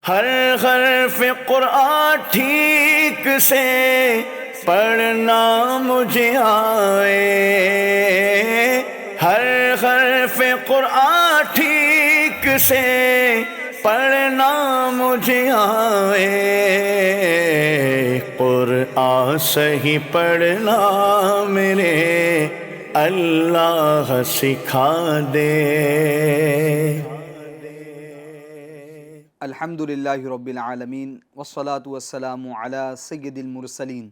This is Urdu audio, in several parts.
ہر حرف قرآن ٹھیک سے پڑھنا مجھے آئے، ہر حرف قرآن ٹھیک سے پڑھنا مجھے آئے، قرآن صحیح پڑھنا میرے اللہ سکھا دے۔ الحمدللہ رب العالمین والصلاة والسلام علی سید المرسلین،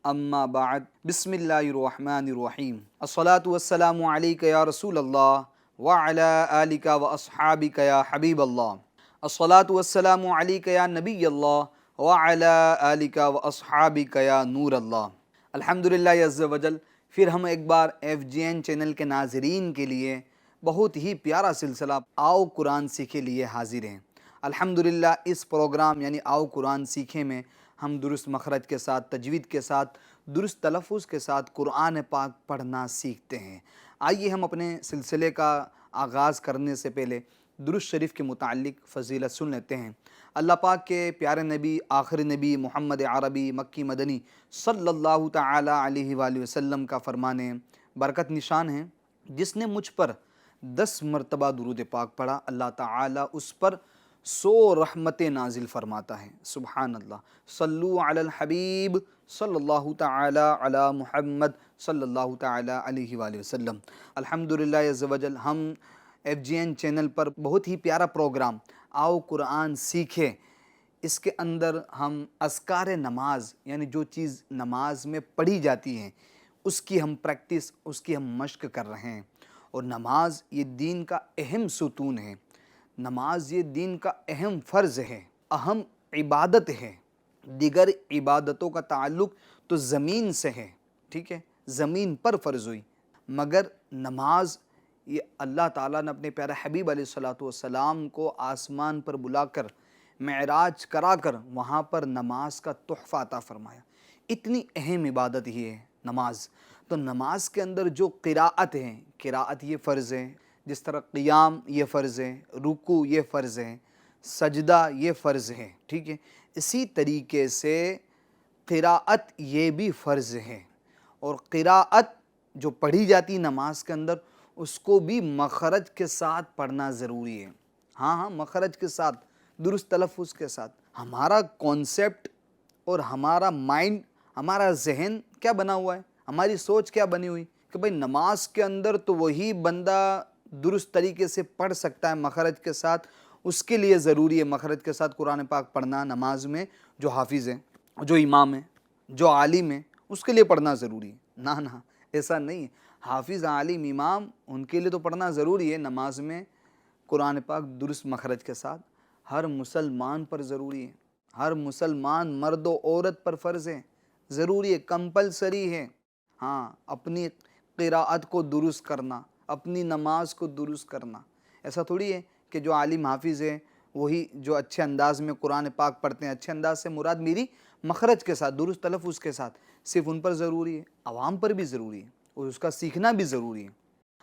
اما بعد، بسم اللہ الرحمن الرحیم۔ الصلاة والسلام علیک یا رسول اللہ وعلی آلک واصحابک یا حبیب اللہ، الصلاة والسلام علیک یا نبی اللہ وعلی آلک واصحابک یا نور اللہ۔ الحمدللہ عز وجل، پھر ہم ایک بار FGN چینل کے ناظرین کے لیے بہت ہی پیارا سلسلہ آؤ قرآن سیکھے لیے حاضر ہیں۔ الحمدللہ اس پروگرام یعنی آؤ قرآن سیکھیں میں ہم درست مخرج کے ساتھ، تجوید کے ساتھ، درست تلفظ کے ساتھ قرآن پاک پڑھنا سیکھتے ہیں۔ آئیے ہم اپنے سلسلے کا آغاز کرنے سے پہلے درست شریف کے متعلق فضیلت سن لیتے ہیں۔ اللہ پاک کے پیارے نبی، آخری نبی محمد عربی مکی مدنی صلی اللہ تعالی علیہ وآلہ وسلم کا فرمان برکت نشان ہے، جس نے مجھ پر 10 مرتبہ درود پاک پڑھا، اللہ تعالی اس پر 100 رحمتیں نازل فرماتا ہے۔ سبحان اللہ۔ صلو علی الحبیب صلی اللہ تعالی علی محمد صلی اللہ تعالی علیہ وآلہ وسلم۔ الحمدللہ عز وجل، ہم FGN چینل پر بہت ہی پیارا پروگرام آؤ قرآن سیکھے، اس کے اندر ہم اذکار نماز یعنی جو چیز نماز میں پڑھی جاتی ہیں اس کی ہم پریکٹس، اس کی ہم مشق کر رہے ہیں۔ اور نماز یہ دین کا اہم ستون ہے، نماز یہ دین کا اہم فرض ہے، اہم عبادت ہے۔ دیگر عبادتوں کا تعلق تو زمین سے ہے، ٹھیک ہے، زمین پر فرض ہوئی، مگر نماز یہ اللہ تعالیٰ نے اپنے پیارے حبیب علیہ السلام کو آسمان پر بلا کر معراج کرا کر وہاں پر نماز کا تحفہ عطا فرمایا۔ اتنی اہم عبادت ہی ہے نماز۔ تو نماز کے اندر جو قراءت ہے، قراءت یہ فرض ہے، جس طرح قیام یہ فرض ہے، رکوع یہ فرض ہے، سجدہ یہ فرض ہے، ٹھیک ہے، اسی طریقے سے قراءت یہ بھی فرض ہے۔ اور قراءت جو پڑھی جاتی نماز کے اندر اس کو بھی مخرج کے ساتھ پڑھنا ضروری ہے۔ ہاں مخرج کے ساتھ، درست تلفظ کے ساتھ۔ ہمارا کانسیپٹ اور ہمارا مائنڈ، ہمارا ذہن کیا بنا ہوا ہے، ہماری سوچ کیا بنی ہوئی کہ بھئی نماز کے اندر تو وہی بندہ درست طریقے سے پڑھ سکتا ہے مخرج کے ساتھ، اس کے لیے ضروری ہے مخرج کے ساتھ قرآن پاک پڑھنا نماز میں۔ جو حافظ ہے، جو امام ہے، جو عالم ہے، اس کے لیے پڑھنا ضروری ہے۔ نہ ایسا نہیں ہے، حافظ، عالم، امام ان کے لیے تو پڑھنا ضروری ہے نماز میں قرآن پاک درست مخرج کے ساتھ۔ ہر مسلمان پر ضروری ہے، ہر مسلمان مرد و عورت پر فرض ہے، ضروری ہے، کمپلسری ہے۔ ہاں، اپنی قراءت کو درست کرنا، اپنی نماز کو درست کرنا۔ ایسا تھوڑی ہے کہ جو عالم حافظ ہے وہی جو اچھے انداز میں قرآن پاک پڑھتے ہیں، اچھے انداز سے مراد میری مخرج کے ساتھ، درست تلفظ کے ساتھ، صرف ان پر ضروری ہے، عوام پر بھی ضروری ہے اور اس کا سیکھنا بھی ضروری ہے۔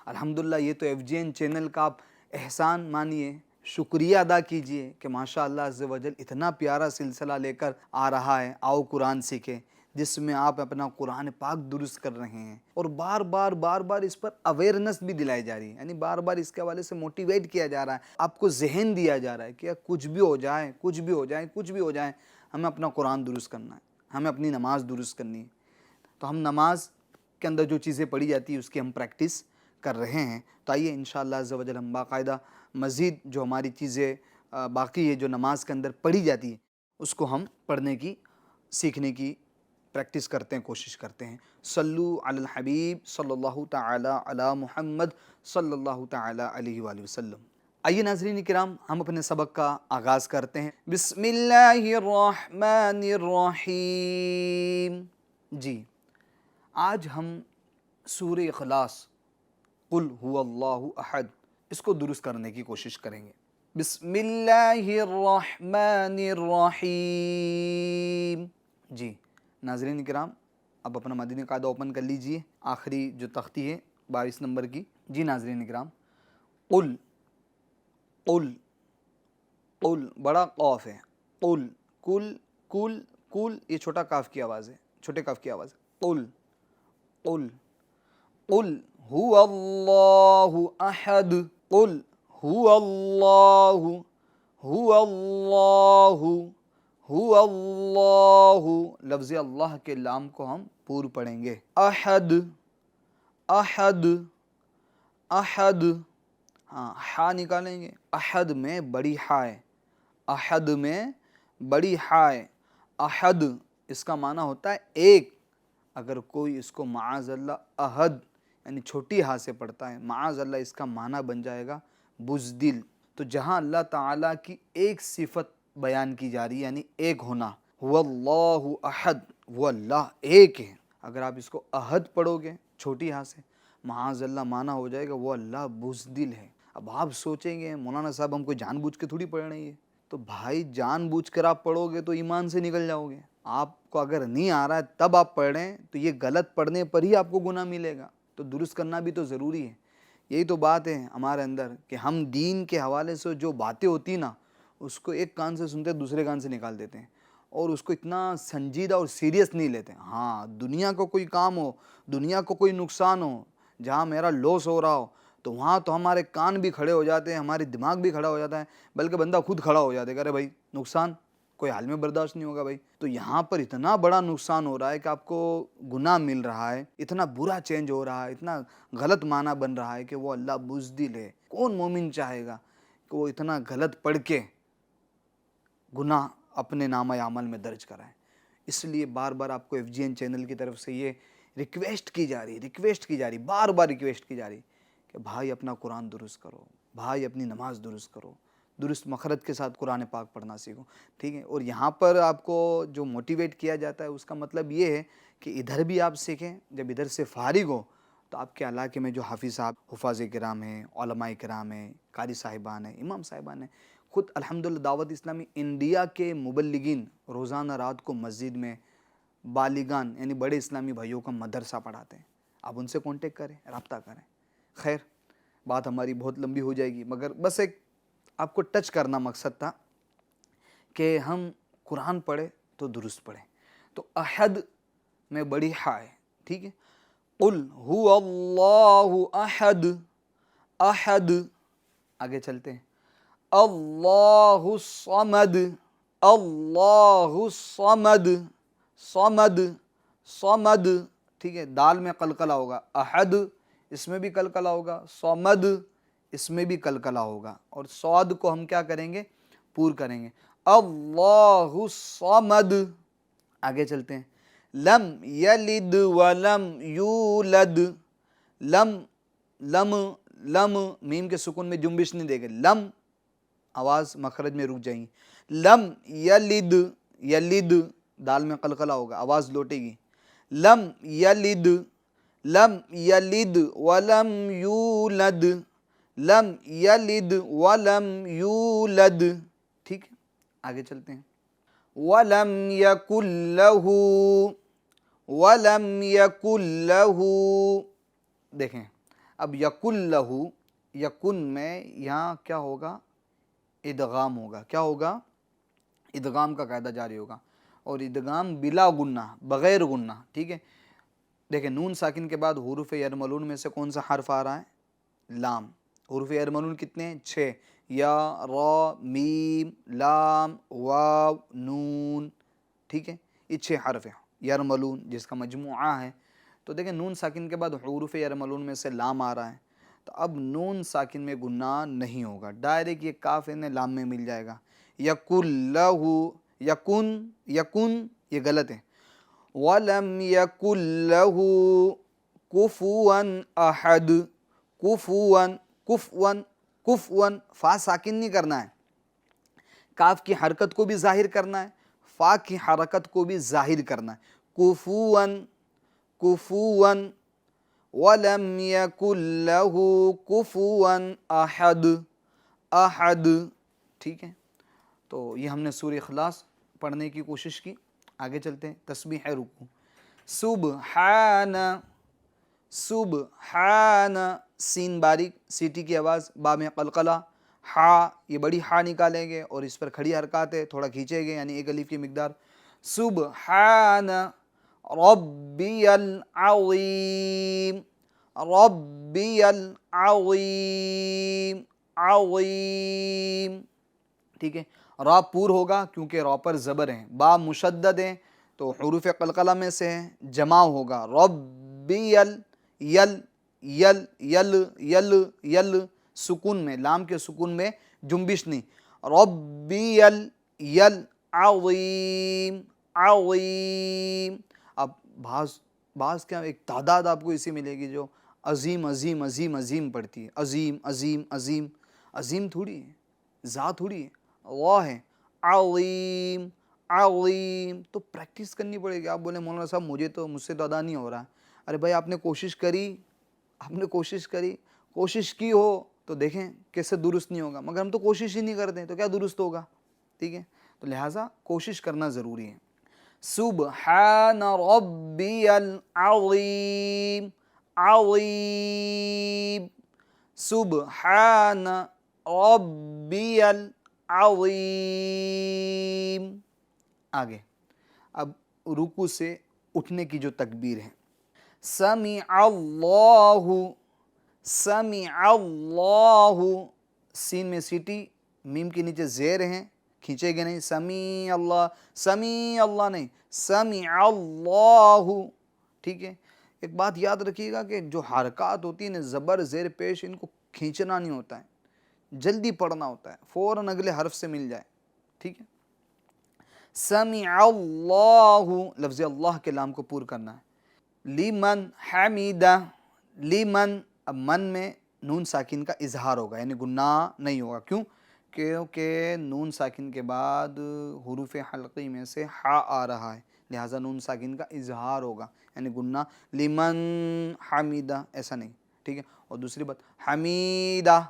الحمدللہ یہ تو FGN چینل کا آپ احسان مانیے، شکریہ ادا کیجئے کہ ماشاءاللہ عز وجل اتنا پیارا سلسلہ لے کر آ رہا ہے آؤ قرآن سیکھے، جس میں آپ اپنا قرآن پاک درست کر رہے ہیں اور بار بار اس پر اویئرنس بھی دلائی جا رہی ہے، یعنی بار بار اس کے حوالے سے موٹیویٹ کیا جا رہا ہے، آپ کو ذہن دیا جا رہا ہے کہ کچھ بھی ہو جائے، کچھ بھی ہو جائے، ہمیں اپنا قرآن درست کرنا ہے، ہمیں اپنی نماز درست کرنی ہے۔ تو ہم نماز کے اندر جو چیزیں پڑھی جاتی ہیں اس کی ہم پریکٹس کر رہے ہیں۔ تو آئیے انشاءاللہ عز و جل ہم باقاعدہ مزید جو ہماری چیزیں باقی ہے جو نماز کے اندر پڑھی جاتی ہے اس کو ہم پڑھنے کی، سیکھنے کی پریکٹس کرتے ہیں، کوشش کرتے ہیں۔ صلو علی الحبیب صلی اللہ تعالی علی محمد صلی اللہ تعالی علیہ وآلہ وسلم۔ آئیے ناظرین کرام، ہم اپنے سبق کا آغاز کرتے ہیں۔ بسم اللہ الرحمن الرحیم۔ جی، آج ہم سورہ اخلاص قل هو اللہ احد اس کو درست کرنے کی کوشش کریں گے۔ بسم اللہ الرحمن الرحیم۔ جی ناظرین کرام، اب اپنا مدنی قاعدہ اوپن کر لیجئے، آخری جو تختی ہے 22 نمبر کی۔ جی ناظرین کرام، قل، قل، قل بڑا قوف ہے، قل کل کل کل، یہ چھوٹا کاف کی آواز ہے، چھوٹے کاف کی آواز ہے، قل قل قل هو اللہ احد، قل هو اللہ هو اللہ هو اللہ، لفظ اللہ کے لام کو ہم پور پڑھیں گے، احد احد احد، ہاں ہا نکالیں گے، احد میں بڑی ہا ہے، احد میں بڑی ہا ہے، احد اس کا معنی ہوتا ہے ایک، اگر کوئی اس کو معاذ اللہ احد یعنی چھوٹی ہا سے پڑھتا ہے، معاذ اللہ اس کا معنی بن جائے گا بزدل۔ تو جہاں اللہ تعالیٰ کی ایک صفت بیان کی جا رہی ہے یعنی ایک ہونا، هو اللہ احد، وہ اللہ ایک ہے، اگر آپ اس کو احد پڑھو گے چھوٹی ہا سے، معاذ اللہ معنی ہو جائے گا وہ اللہ بزدل ہے۔ اب آپ سوچیں گے مولانا صاحب ہم کو جان بوجھ کے تھوڑی پڑھ رہے ہیں، تو بھائی جان بوجھ کر آپ پڑھو گے تو ایمان سے نکل جاؤ گے، آپ کو اگر نہیں آ رہا ہے تب آپ پڑھ رہے ہیں تو یہ غلط پڑھنے پر ہی آپ کو گناہ ملے گا، تو درست کرنا بھی تو ضروری ہے۔ یہی تو بات ہے ہمارے اندر کہ ہم دین کے حوالے سے جو باتیں ہوتی نا اس کو ایک کان سے سنتے دوسرے کان سے نکال دیتے ہیں، اور اس کو اتنا سنجیدہ اور سیریس نہیں لیتے۔ ہاں دنیا کو کوئی کام ہو، دنیا کو کوئی نقصان ہو، جہاں میرا لاس ہو رہا ہو تو وہاں تو ہمارے کان بھی کھڑے ہو جاتے ہیں، ہمارے دماغ بھی کھڑا ہو جاتا ہے، بلکہ بندہ خود کھڑا ہو جاتا ہے کہ ارے بھائی نقصان کوئی حال میں برداشت نہیں ہوگا بھائی۔ تو یہاں پر اتنا بڑا نقصان ہو رہا ہے کہ آپ کو گناہ مل رہا ہے، اتنا برا چینج ہو رہا ہے، اتنا غلط معنی بن رہا ہے کہ وہ اللہ بزدل ہے۔ کون مومن چاہے گا کہ وہ اتنا غلط پڑھ کے گناہ اپنے نامہ عمل میں درج کرائے؟ اس لیے بار بار آپ کو FGN چینل کی طرف سے یہ ریکویسٹ کی جا رہی، بار بار ریکویسٹ کی جا رہی کہ بھائی اپنا قرآن درست کرو، بھائی اپنی نماز درست کرو، درست مخرج کے ساتھ قرآن پاک پڑھنا سیکھو، ٹھیک ہے؟ اور یہاں پر آپ کو جو موٹیویٹ کیا جاتا ہے اس کا مطلب یہ ہے کہ ادھر بھی آپ سیکھیں، جب ادھر سے فارغ ہو تو آپ کے علاقے میں جو حافظ صاحب، حفاظ کرام ہیں، علماء کرام ہیں، قاری صاحبان ہیں، امام صاحبان ہیں، خود الحمدللہ دعوت اسلامی انڈیا کے مبلغین روزانہ رات کو مسجد میں بالغان یعنی بڑے اسلامی بھائیوں کا مدرسہ پڑھاتے ہیں، آپ ان سے کانٹیکٹ کریں، رابطہ کریں۔ خیر بات ہماری بہت لمبی ہو جائے گی، مگر بس ایک آپ کو ٹچ کرنا مقصد تھا کہ ہم قرآن پڑھیں تو درست پڑھیں۔ تو احد میں بڑی ہا ہے، ٹھیک ہے؟ قل هو اللہ احد، احد، آگے چلتے ہیں، اللہ الصمد، اللہ الصمد، صمد صمد، ٹھیک ہے؟ دال میں قلقلہ ہوگا، احد اس میں بھی قلقلہ ہوگا، صمد اس میں بھی قلقلہ ہوگا، اور صاد کو ہم کیا کریں گے؟ پور کریں گے، اللہ الصمد۔ آگے چلتے ہیں، لم یلد ولم یولد، لم لم لم میم کے سکون میں جنبش نہیں دے گے، لم آواز مخرج میں رک جائیں گی، لم یلد، یلد دال میں قلقلہ ہوگا، آواز لوٹے گی، لم یلد، لم یلد ولم یولد، لم یلد ولم یولد، ٹھیک ہے؟ آگے چلتے ہیں، وَلَمْ يَكُنْ لَهُ، وَلَمْ يَكُنْ لَهُ، دیکھیں اب یکن لہو، یکن میں یہاں کیا ہوگا؟ ادغام ہوگا، کیا ہوگا؟ ادغام کا قاعدہ جاری ہوگا، اور ادغام بلا غنہ، بغیر غنہ، ٹھیک ہے؟ دیکھیں نون ساکن کے بعد حروف یرملون میں سے کون سا حرف آ رہا ہے؟ لام۔ حروف یرملون کتنے ہیں؟ 6، یا، را، میم، لام، واو، نون، ٹھیک ہے؟ یہ 6 حرف ہیں یرملون جس کا مجموعہ ہے۔ تو دیکھیں نون ساکن کے بعد حروف یرملون میں سے لام آ رہا ہے، تو اب نون ساکن میں گناہ نہیں ہوگا، ڈائریکٹ یہ کاف لام میں مل جائے گا، یکن لہو، یکن، یکن یہ غلط ہے، وَلَمْ يَكُنْ لَهُ كُفُوًا أَحَدٌ، کفواً، کفواً، کفواً، فا ساکن نہیں کرنا ہے، کاف کی حرکت کو بھی ظاہر کرنا ہے، فا کی حرکت کو بھی ظاہر کرنا ہے، کفواً، کفواً، وَلَمْ يَكُنْ لَهُ كُفُوًا أَحَدٌ، أحد، ٹھیک ہے؟ تو یہ ہم نے سورہ اخلاص پڑھنے کی کوشش کی۔ آگے چلتے ہیں، تسبیح رکوع، سبحان، سبحان، سین باریک، سیٹی کی آواز، با میں قلقلہ، ہا، یہ بڑی ہا نکالیں گے اور اس پر کھڑی حرکات ہے، تھوڑا کھینچیں گے یعنی ایک الف کی مقدار. سبحان ربی العظیم، ربی العظیم، عظیم. ٹھیک ہے، را پور ہوگا کیونکہ را پر زبر ہیں، با مشدد ہیں تو حروف قلقلہ میں سے ہیں، جمع ہوگا ربی ال، یل یل یل یل یل، سکون میں، لام کے سکون میں جنبش نہیں. ربی ال یل عظیم، عظیم. اب بعض کیا ایک تعداد آپ کو اسی ملے گی جو عظیم عظیم عظیم عظیم پڑھتی ہے، عظیم عظیم عظیم. عظیم تھوڑی ہے، ذا تھوڑی ہے، اللہ ہے. عظیم عظیم. تو پریکٹس کرنی پڑے گی. آپ بولیں مولانا صاحب مجھ سے تو ادا نہیں ہو رہا. ارے بھائی آپ نے کوشش کری، کوشش کی ہو تو دیکھیں کیسے درست نہیں ہوگا، مگر ہم تو کوشش ہی نہیں کرتے تو کیا درست ہوگا. ٹھیک ہے، تو لہٰذا کوشش کرنا ضروری ہے. سبحان ربی العظیم، عظیم. سبحان ربی العظیم. آگے اب رکوع سے اٹھنے کی جو تکبیر ہے، سمع اللہ، سمع اللہ، سین میں سیٹی، میم کے نیچے زیر ہیں، کھینچے گے نہیں. سمیع اللہ، سمیع اللہ نہیں، سمع اللہ. ٹھیک ہے، ایک بات یاد رکھیے گا کہ جو حرکات ہوتی ہیں زبر زیر پیش، ان کو کھینچنا نہیں ہوتا ہے، جلدی پڑھنا ہوتا ہے، فوراً اگلے حرف سے مل جائے. ٹھیک ہے، سمع اللہ، لفظ اللہ کے لام کو پور کرنا ہے. لمن حمیدہ، لمن، اب من میں نون ساکن کا اظہار ہوگا یعنی گناہ نہیں ہوگا. کیوں؟ کیونکہ نون ساکن کے بعد حروف حلقی میں سے ہا آ رہا ہے، لہٰذا نون ساکن کا اظہار ہوگا یعنی گناہ. لمن حمیدہ ایسا نہیں. ٹھیک ہے، اور دوسری بات حمیدہ،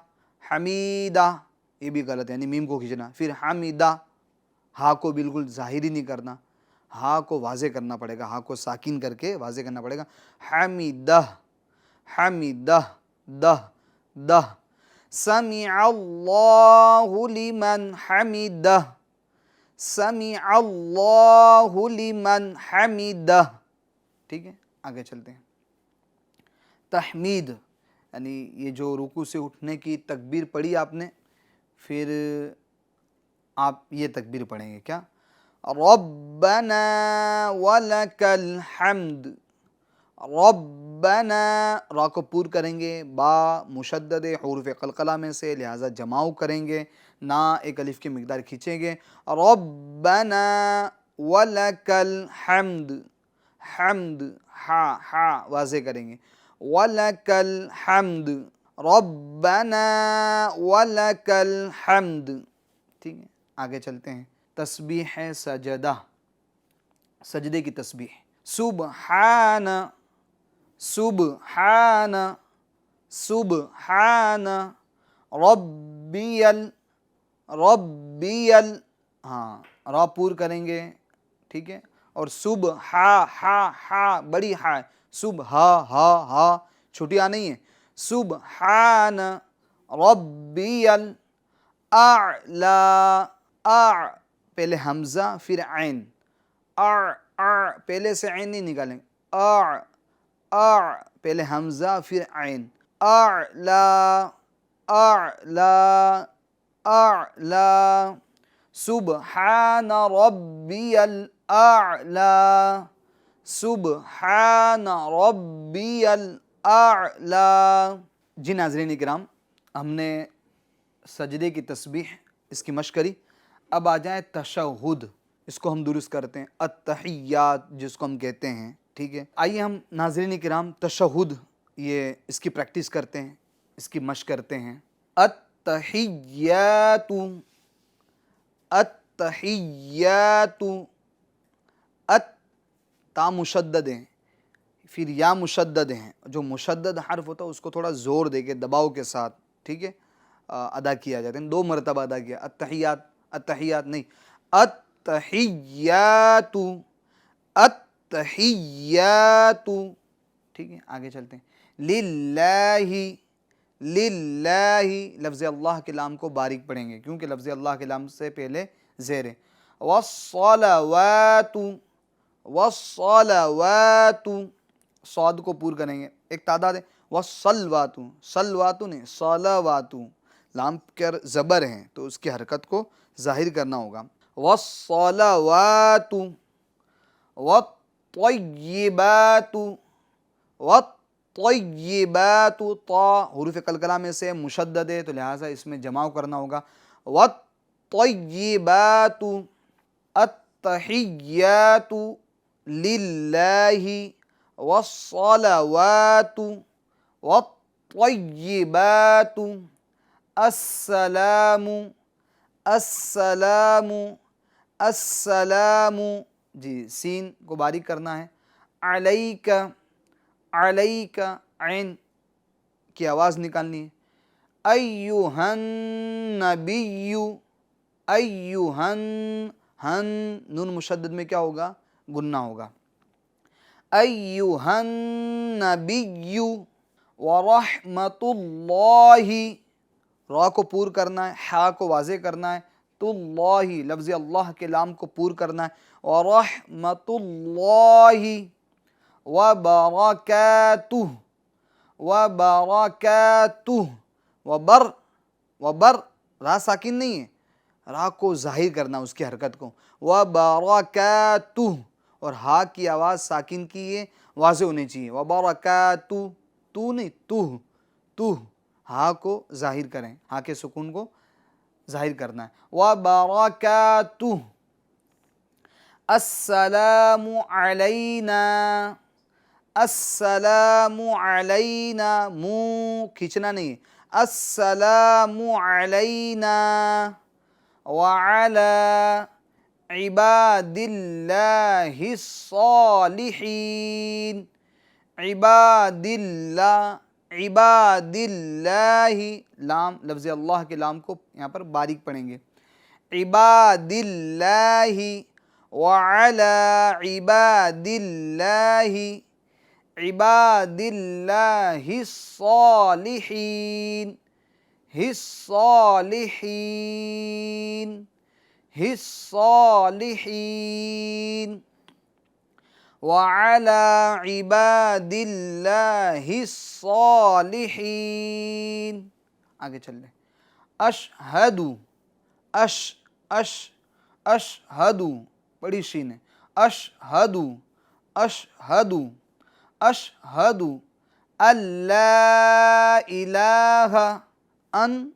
حمیدہ یہ بھی غلط ہے یعنی میم کو کھینچنا. پھر حمیدہ، ہا کو بالکل ظاہری نہیں کرنا، ہا کو واضح کرنا پڑے گا، ہا کو ساکن کر کے واضح کرنا پڑے گا. حمیدہ، حمیدہ، دہ دہ. سمع اللہ لمن حمیدہ، سمع اللہ لمن حمیدہ. ٹھیک ہے، آگے چلتے ہیں. تحمید یعنی یہ جو رکوع سے اٹھنے کی تکبیر پڑھی آپ نے، پھر آپ یہ تکبیر پڑھیں گے کیا؟ ربنا ولک الحمد. ربنا، را کو پور کریں گے، با مشدد حروف قلقلہ میں سے، لہٰذا جماؤ کریں گے، نہ ایک الف کی مقدار کھینچیں گے. ربنا ولک الحمد، حمد، ہا واضح کریں گے، ولک الحمد، ربنا ولک الحمد. ٹھیک ہے، آگے چلتے ہیں. تسبیح سجدہ، سجدے کی تسبیح. سبحان، سبحان، سبحان ربی ربی ہاں را پور کریں گے. ٹھیک ہے، اور ہا بڑی ہا، ہا چھوٹی ہا نہیں ہے. سبحان ربی الاعلی، پہلے حمزہ پھر عین، پہلے سے عین نہیں نکالیں، پہلے حمزہ پھر عین. اعلی، اعلی، اعلی. سبحان ربی الاعلی، سبحان ربی الاعلی. جی ناظرین کرام، ہم نے سجدے کی تسبیح اس کی مشق کری. اب آ جائیں تشہد، اس کو ہم درست کرتے ہیں، التحیات جس کو ہم کہتے ہیں. ٹھیک ہے، آئیے ہم ناظرین کرام تشہد یہ اس کی پریکٹس کرتے ہیں، اس کی مشق کرتے ہیں. التحیات، التحیات. تا مشدد ہیں، پھر یا مشدد ہیں. جو مشدد حرف ہوتا ہے اس کو تھوڑا زور دے کے دباؤ کے ساتھ، ٹھیک ہے، ادا کیا جاتا ہے. 2 مرتبہ ادا کیا. التحیات، التحیات نہیں، التحیات، التحیات. ٹھیک ہے، آگے چلتے ہیں. للہ، للہ، لفظ اللہ کے لام کو باریک پڑھیں گے کیونکہ لفظ اللہ کے لام سے پہلے زیر ہے۔ والصلوات، والصلوات، صاد کو پور کریں گے، ایک تعداد ہے، والصلوات، صلوات نہیں صلوات، لام پر زبر ہیں تو اس کی حرکت کو ظاہر کرنا ہوگا۔ والصلوات، والطیبات، والطیبات، طا حروف قلقلہ میں سے مشدد ہے تو لہٰذا اس میں جمع کرنا ہوگا۔ والطیبات، التحیات للہ، والصلوات، والطیبات، السلام، السلام، السلام، جی سین کو باریک کرنا ہے۔ علیک، علیک، عین کی آواز نکالنی ہے۔ ایہا النبی، ایہا، ہن نون مشدد میں کیا ہوگا؟ گننا ہوگا۔ ایہا النبی ورحمۃ اللہ، را کو پور کرنا ہے، حا کو واضح کرنا ہے، تو اللہ لفظ اللہ کے لام کو پور کرنا ہے۔ ورحمۃ اللہ وبرکاتہ، وبرکاتہ، وبر را ساکن نہیں ہے، را کو ظاہر کرنا اس کی حرکت کو، وبرکاتہ، اور ہا کی آواز ساکن کی ہے واضح ہونی چاہیے، وبرکاتہ، تو نہیں تو، ہا کو ظاہر کریں، ہا کے سکون کو ظاہر کرنا ہے۔ وبرکاتہ، السلام علینا، السلام علینا، منہ کھینچنا نہیں ہے، السلام علینا وعلی عباد اللہ الصالحین، عباد اللہ، عباد اللہ، لام لفظ اللہ کے لام کو یہاں پر باریک پڑھیں گے۔ عباد اللہ وعلی عباد اللہ، عباد اللہ الصالحین، الصالحین، الصالحین، وعلی عباد اللہ الصالحین۔ آگے چل لیں۔ اشہد، اشہد، بڑی شین ہے، اشہد، اشہد، اشہد اللہ الہ، ان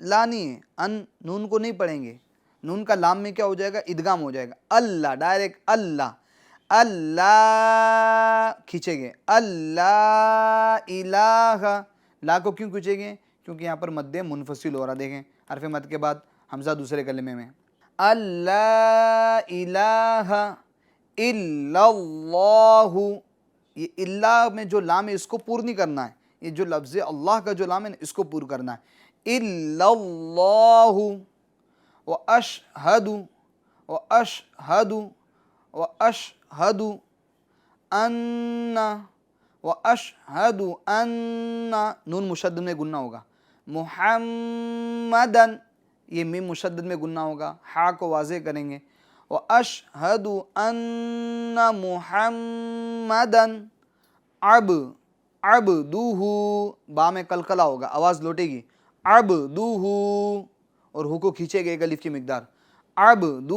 لانی ہے، ان نون کو نہیں پڑھیں گے، نون کا لام میں کیا ہو جائے گا؟ ادغام ہو جائے گا، اللہ ڈائریکٹ، اللہ، اللہ کھینچے گے، اللہ الہ، لا کو کیوں کھینچے گے؟ کیونکہ یہاں پر مد منفصل ہو رہا، دیکھیں حرف مد کے بعد حمزہ دوسرے کلمے میں، اللہ الہ الا اللہ، یہ اللہ میں جو لام ہے اس کو پور نہیں کرنا ہے، یہ جو لفظ اللہ کا جو لام ہے اس کو پور کرنا ہے۔ الا اللہ، واشہد، واشہد، واشہد ان، واشہد ان، نون مشدد میں گننا ہوگا، محمدن، یہ میم مشدد میں گننا ہوگا، ہا کو واضح کریں گے، واشہد ان محمدن عبدہ، با میں قلقلہ ہوگا، آواز لوٹے گی، عبدہ، اور ہو کو کھینچے گئے ایک الف کی مقدار، عبدہ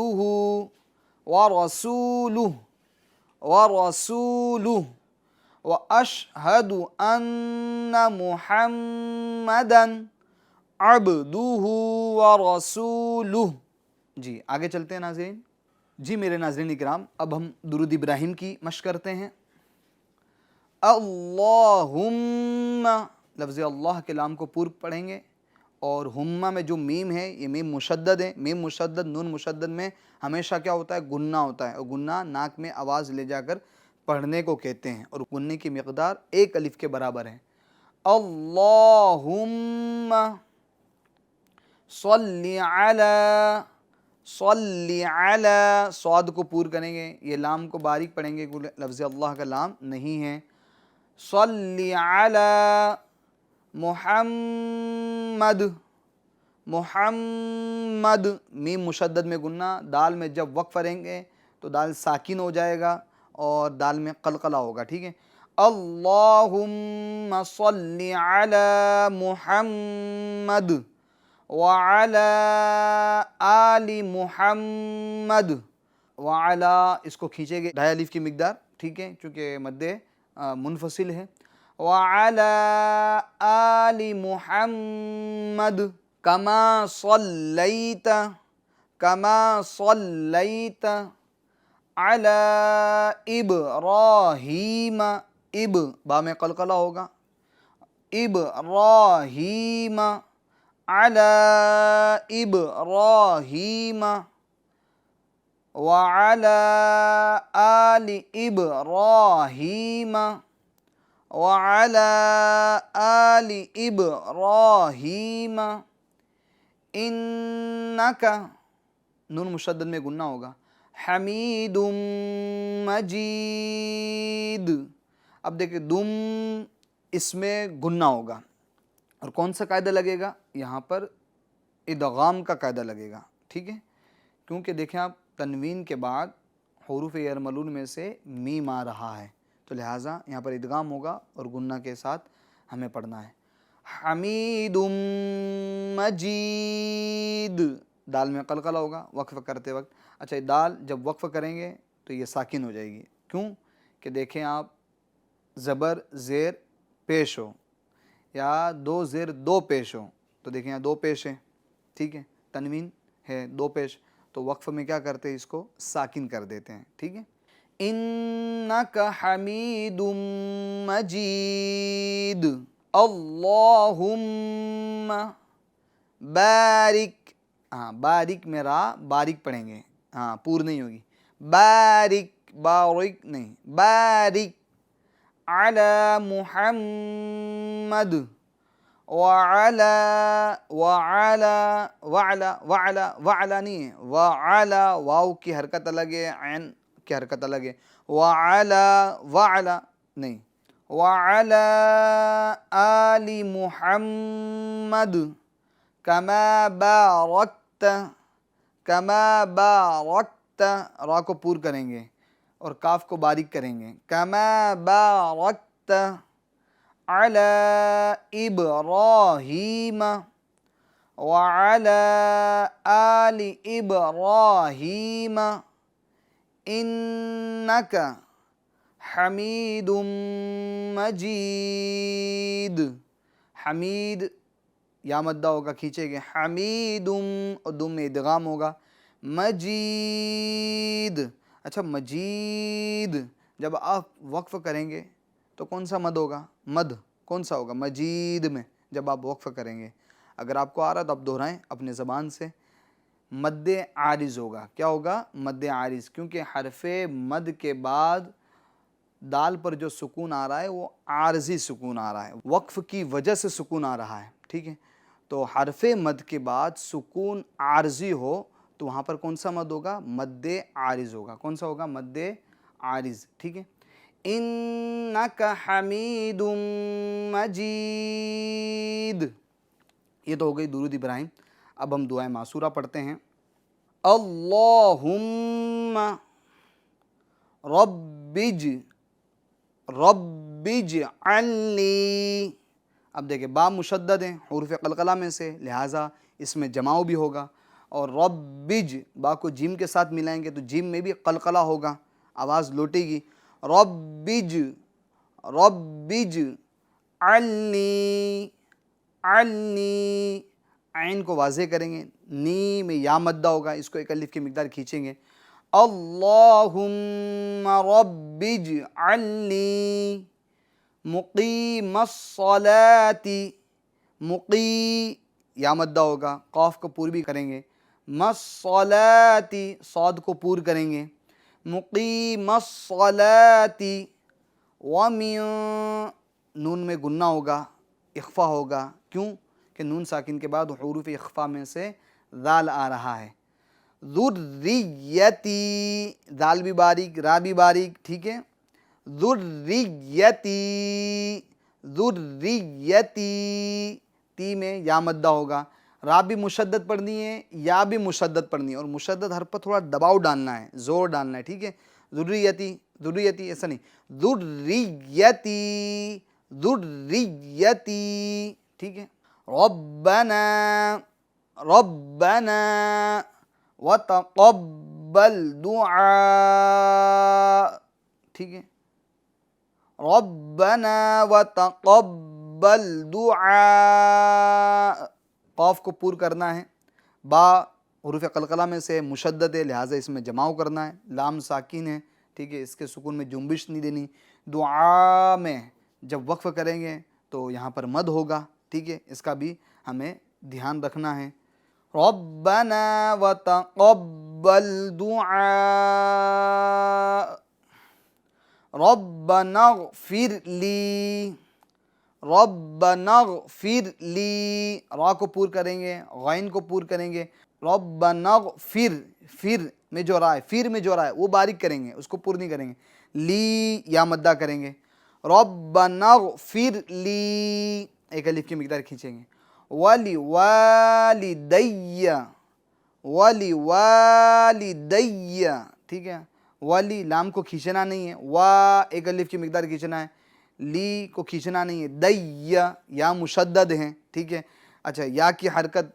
ورسولہ، ورسولہ، واشہد ان محمدن عبدہ ورسولہ۔ جی آگے چلتے ہیں ناظرین۔ جی میرے ناظرین اکرام، اب ہم درود ابراہیم کی مشق کرتے ہیں۔ اللہم، لفظ اللہ کے لام کو پور پڑھیں گے، اور ہمہ میں جو میم ہے یہ میم مشدد ہے، میم مشدد نون مشدد میں ہمیشہ کیا ہوتا ہے؟ گننا ہوتا ہے، اور گننا ناک میں آواز لے جا کر پڑھنے کو کہتے ہیں، اور گننے کی مقدار ایک الف کے برابر ہے۔ اللہم صلی علی، صلی علی، صاد کو پور کریں گے، یہ لام کو باریک پڑھیں گے، لفظ اللہ کا لام نہیں ہے۔ صلی علی محمد محمد، میم مشدد میں گننا، دال میں جب وقف کریں گے تو دال ساکن ہو جائے گا اور دال میں قلقلہ ہوگا، ٹھیک ہے. اللہم صلی علی محمد وعلی آل محمد وعلی، اس کو کھینچیں گے 2.5 الف کی مقدار، ٹھیک ہے، چونکہ مد منفصل ہے. وعلی آل محمد کما صلیت علی ابراہیم، با میں قلقلہ ہوگا، ابراہیم علی ابراہیم وعلی آل ابراہیم وعلی آل ابراہیم انک، نون مشدد میں گننا ہوگا، حمید مجید. اب دیکھیں دم اس میں گننا ہوگا اور کون سا قاعدہ لگے گا؟ یہاں پر ادغام کا قاعدہ لگے گا، ٹھیک ہے، کیونکہ دیکھیں آپ تنوین کے بعد حروف یرملون میں سے میم آ رہا ہے، تو لہٰذا یہاں پر ادغام ہوگا اور گننا کے ساتھ ہمیں پڑھنا ہے. حمید مجید، دال میں قلقلہ ہوگا وقف کرتے وقت. اچھا دال جب وقف کریں گے تو یہ ساکن ہو جائے گی، کیوں کہ دیکھیں آپ زبر زیر پیش ہو یا 2 زیر 2 پیش ہو، تو دیکھیں یہاں 2 پیش ہے، ٹھیک ہے، تنوین ہے 2 پیش، تو وقف میں کیا کرتے ہیں؟ اس کو ساکن کر دیتے ہیں، ٹھیک ہے. انک حمید مجید اللہم بارک، بارک میں را باریک پڑھیں گے، پور نہیں ہوگی، بارک نہیں، بارک علی محمد وعلا نہیں ہے، وعلا، واو کی حرکت الگ ہے، عین کی حرکت الگ ہے، وعلا نہیں، وعلی آل محمد کما بارکت، را کو پور کریں گے اور کاف کو باریک کریں گے، کما بارکت علی ابراہیم وعلی آل ابراہیم انک حمید مجید. حمید یا مدہ ہوگا، کھینچے گے، حمید، اور دم میں ادغام ہوگا، مجید. اچھا مجید جب آپ وقف کریں گے تو کون سا مد ہوگا؟ مد کون سا ہوگا مجید میں جب آپ وقف کریں گے؟ اگر آپ کو آ رہا تو آپ دہرائیں اپنے زبان سے. مد عارض ہوگا. کیا ہوگا؟ مد عارض، کیونکہ حرف مد کے بعد دال پر جو سکون آ رہا ہے وہ عارضی سکون آ رہا ہے، وقف کی وجہ سے سکون آ رہا ہے، ٹھیک ہے. تو حرف مد کے بعد سکون عارضی ہو تو وہاں پر کون سا مد ہوگا؟ مد عارض ہوگا. کون سا ہوگا؟ مد عارض، ٹھیک ہے. انک حمید مجید. یہ تو ہو گئی درود ابراہیم. اب ہم دعائیں معصورہ پڑھتے ہیں. اللہم رب اجعلنی. اب دیکھیں با مشدد ہیں حروف قلقلہ میں سے، لہٰذا اس میں جماؤ بھی ہوگا، اور ربج با کو جیم کے ساتھ ملائیں گے تو جیم میں بھی قلقلہ ہوگا، آواز لوٹے گی. ربج علنی، عین کو واضح کریں گے، نی میں یا مدہ ہوگا، اس کو 1 الف کی مقدار کھینچیں گے. اللہم رب اجعلنی مقیم الصلاۃ، مقی یا مدہ ہوگا، قاف کو پور بھی کریں گے، مصلاۃ صاد کو پور کریں گے، مقیم الصلاۃ. ومن، نون میں گننا ہوگا، اخفا ہوگا، کیوں کہ نون ساکن کے بعد حروف اخفا میں سے ذال آ رہا ہے. ذریتی، ذال بھی باریک، را بھی باریک، ٹھیک ہے. ذریتی، ذریتی، تی میں یا مدہ ہوگا، را بھی مشدد پڑھنی ہے، یا بھی مشدد پڑھنی ہے، اور مشدد حرف پر تھوڑا دباؤ ڈالنا ہے، زور ڈالنا ہے، ٹھیک ہے. ذریتی، ذریتی ایسا نہیں، ذریتی، ذریتی، ٹھیک ہے. ربنا، ربنا وتقبل دعاء، ٹھیک ہے. ربنا وتقبل دعاء، قاف کو پور کرنا ہے. با حروف قلقلہ میں سے مشدد ہے، لہٰذا اس میں جماؤ کرنا ہے. لام ساکن ہے، ٹھیک ہے، اس کے سکون میں جنبش نہیں دینی. دعا میں جب وقف کریں گے تو یہاں پر مد ہوگا، ٹھیک ہے، اس کا بھی ہمیں دھیان رکھنا ہے. ربنا وتقبل دعاء، ربنا اغفر لی، ربنا اغفر لی، را کو پور کریں گے، غین کو پور کریں گے. ربنا اغفر، فر میں جو را ہے، فر میں جو را ہے وہ باریک کریں گے، اس کو پور نہیں کریں گے. لی یا مدہ کریں گے. ربنا اغفر لی، ایک الف کی مقدار کھینچیں گے. ولی والدی، ولی والدی، ٹھیک ہے. ولی لام کو کھینچنا نہیں ہے، وا ایک الف کی مقدار کھینچنا ہے، لی کو کھینچنا نہیں ہے. دی یا مشدد ہیں، ٹھیک ہے. اچھا، یا کی حرکت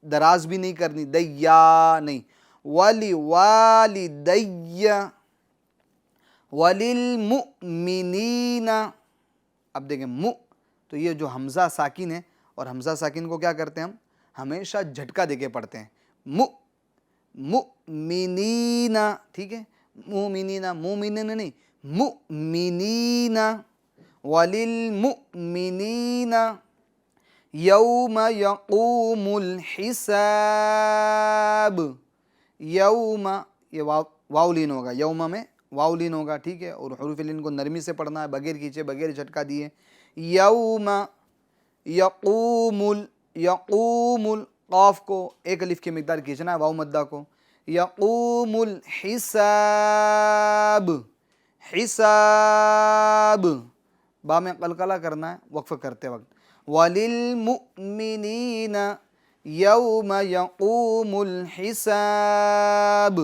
دراز بھی نہیں کرنی، دیا نہیں. ولی والدی وللمؤمنین. اب دیکھیں مؤ، تو یہ جو حمزہ ساکن ہے، اور حمزہ ساکن کو کیا کرتے ہیں ہم ہمیشہ جھٹکا دے کے پڑھتے ہیں. مؤمنین، ٹھیک ہے. مومنین، مومنین نہیں، مؤمنین. وللمؤمنین یوم یقوم الحساب. یوم، یہ واو لین ہوگا، یوم میں واو لین ہوگا، ٹھیک ہے، اور حروف لین کو نرمی سے پڑھنا ہے، بغیر کھینچے، بغیر جھٹکا دیے. یوم یقوم یقوم، قاف کو ایک الف کی مقدار کھینچنا ہے، واو مدہ کو. یقوم الحساب، حساب، با میں قلقلہ کرنا ہے وقف کرتے وقت. وَلِلْمُؤْمِنِينَ یوم یقوم الحساب.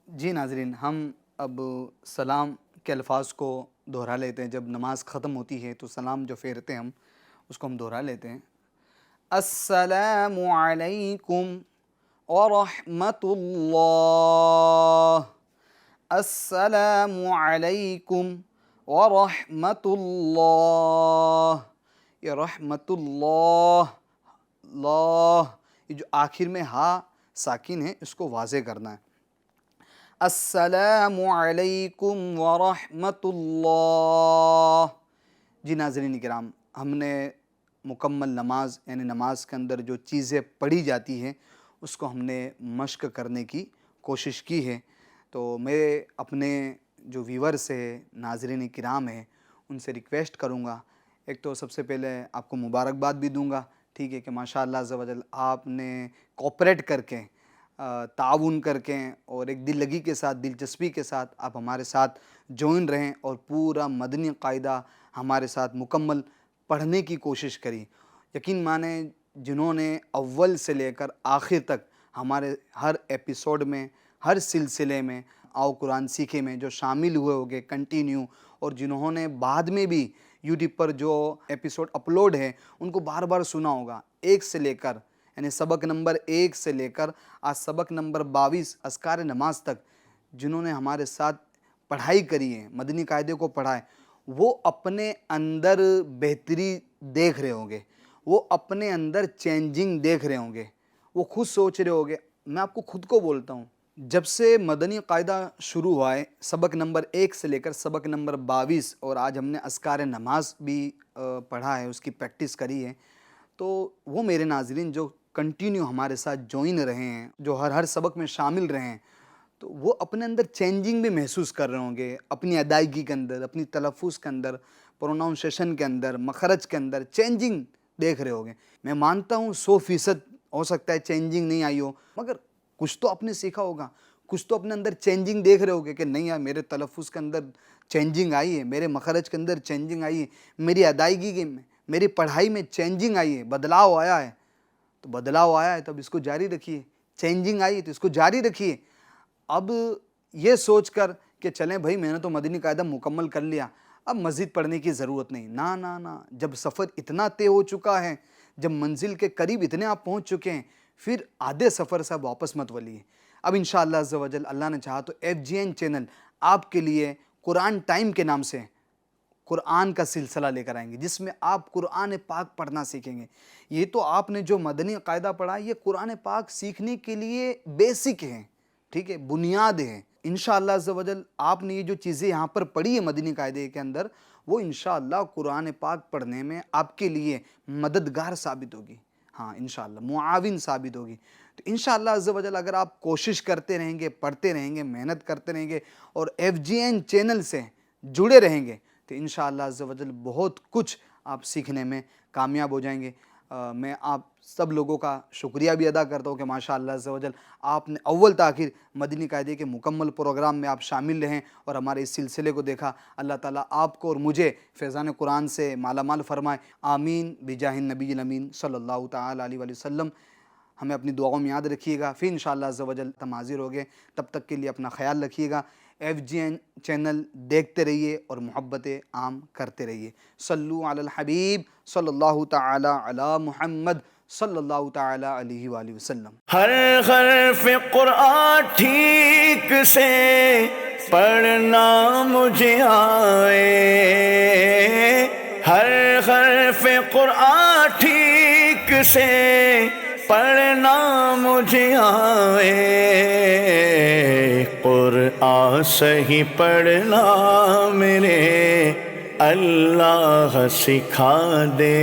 جی ناظرین، ہم اب سلام کے الفاظ کو دہرا لیتے ہیں. جب نماز ختم ہوتی ہے تو سلام جو پھیرتے ہیں ہم، اس کو ہم دہرا لیتے ہیں. السلام علیکم ورحمۃ اللہ، السلام علیکم ورحمۃ اللہ. یہ رحمۃ اللہ، اللہ، یہ جو آخر میں ہا ساکن ہے اس کو واضح کرنا ہے. السلام علیکم ورحمۃ اللہ. جی ناظرین کرام، ہم نے مکمل نماز، یعنی نماز کے اندر جو چیزیں پڑھی جاتی ہیں اس کو ہم نے مشق کرنے کی کوشش کی ہے. تو میں اپنے جو ویورز ہیں، ناظرین کرام ہیں، ان سے ریکویسٹ کروں گا. ایک تو سب سے پہلے آپ کو مبارکباد بھی دوں گا، ٹھیک ہے، کہ ماشاءاللہ عز و جل آپ نے کوپریٹ کر کے، تعاون کر کے، اور ایک دل لگی کے ساتھ، دلچسپی کے ساتھ آپ ہمارے ساتھ جوائن رہیں اور پورا مدنی قاعدہ ہمارے ساتھ مکمل پڑھنے کی کوشش کری. یقین مانیں، جنہوں نے اول سے لے کر آخر تک ہمارے ہر ایپیسوڈ میں، ہر سلسلے میں، آؤ قرآن سیکھے میں جو شامل ہوئے ہوگے کنٹینیو، اور جنہوں نے بعد میں بھی یوٹیوب پر جو ایپیسوڈ اپلوڈ ہے ان کو بار بار سنا ہوگا، ایک سے لے کر، یعنی سبق نمبر 1 سے لے کر آج سبق نمبر 22 اذکار نماز تک جنہوں نے ہمارے ساتھ پڑھائی کری ہے، مدنی قاعدے کو پڑھا ہے، وہ اپنے اندر بہتری دیکھ رہے ہوں گے، وہ اپنے اندر چینجنگ دیکھ رہے ہوں گے، وہ خود سوچ رہے ہوں گے. میں آپ کو خود کو بولتا ہوں، جب سے مدنی قاعدہ شروع ہوا ہے، سبق نمبر 1 سے لے کر سبق نمبر 22، اور آج ہم نے اذکار نماز بھی پڑھا ہے، اس کی پریکٹس کری ہے، تو وہ میرے ناظرین جو کنٹینیو ہمارے ساتھ جوائن رہے ہیں، جو ہر سبق میں شامل رہے ہیں، تو وہ اپنے اندر چینجنگ بھی محسوس کر رہے ہوں گے، اپنی ادائیگی کے اندر، اپنی تلفظ کے اندر، پروناؤنسیشن کے اندر، مخرج کے اندر چینجنگ دیکھ رہے ہوں گے. میں مانتا ہوں 100% ہو سکتا ہے چینجنگ نہیں آئی ہو، مگر کچھ تو آپ نے سیکھا ہوگا، کچھ تو اپنے اندر چینجنگ دیکھ رہے ہوگے کہ نہیں یار میرے تلفظ کے اندر چینجنگ آئی ہے، میرے مخرج کے اندر چینجنگ آئی ہے، میری ادائیگی میں، میری پڑھائی میں چینجنگ آئی ہے، بدلاؤ آیا ہے. تو بدلاؤ آیا ہے تو اب اس کو جاری رکھیے. چینجنگ آئی ہے تو اس کو جاری رکھیے. اب یہ سوچ کر کہ چلیں بھائی میں نے تو مدنی قاعدہ مکمل کر لیا، اب مزید پڑھنے کی ضرورت نہیں. نہ، جب سفر اتنا طے ہو چکا ہے، جب منزل کے قریب اتنے آپ پہنچ چکے ہیں، پھر آدھے سفر سے آپ واپس مت ولیے. اب انشاءاللہ عز و جل اللہ نے چاہا تو FGN چینل آپ کے لیے قرآن ٹائم کے نام سے قرآن کا سلسلہ لے کر آئیں گے، جس میں آپ قرآن پاک پڑھنا سیکھیں گے. یہ تو آپ نے جو مدنی قاعدہ پڑھا یہ قرآن پاک سیکھنے کے لیے بیسک ہیں، ٹھیک ہے، بنیاد ہیں. انشاءاللہ عز و جل آپ نے یہ جو چیزیں یہاں پر پڑھی ہے مدنی قاعدے کے اندر، وہ انشاءاللہ قرآن پاک پڑھنے میں آپ کے لیے مددگار ثابت ہوگی. ہاں انشاءاللہ معاون ثابت ہوگی. تو انشاءاللہ عز و جل اگر آپ کوشش کرتے رہیں گے، پڑھتے رہیں گے، محنت کرتے رہیں گے اور FGN چینل سے جڑے رہیں گے تو انشاءاللہ عز و جل بہت کچھ آپ سیکھنے میں کامیاب ہو جائیں گے. میں آپ سب لوگوں کا شکریہ بھی ادا کرتا ہوں کہ ماشاءاللہ عز و جل آپ نے اول تاخیر مدنی قاعدے کے مکمل پروگرام میں آپ شامل رہیں اور ہمارے اس سلسلے کو دیکھا. اللہ تعالیٰ آپ کو اور مجھے فیضان قرآن سے مالا مال فرمائے. آمین بجاہ النبی الامین صلی اللہ تعالیٰ علیہ وآلہ وسلم. ہمیں اپنی دعاؤں میں یاد رکھیے گا. پھر انشاءاللہ عز و جل ہم حاضر ہو گئے. تب تک کے لیے اپنا خیال رکھیے گا. FGN چینل دیکھتے رہیے اور محبت عام کرتے رہیے. صلو علی الحبیب صلی اللہ تعالی علی محمد صلی اللہ تعالی علیہ وآلہ وسلم. ہر حرف قرآن ٹھیک سے پڑھنا مجھے آئے، ہر حرف قرآن ٹھیک سے پڑھنا مجھے آئے، قرآن صحیح پڑھنا میرے اللہ سکھا دے.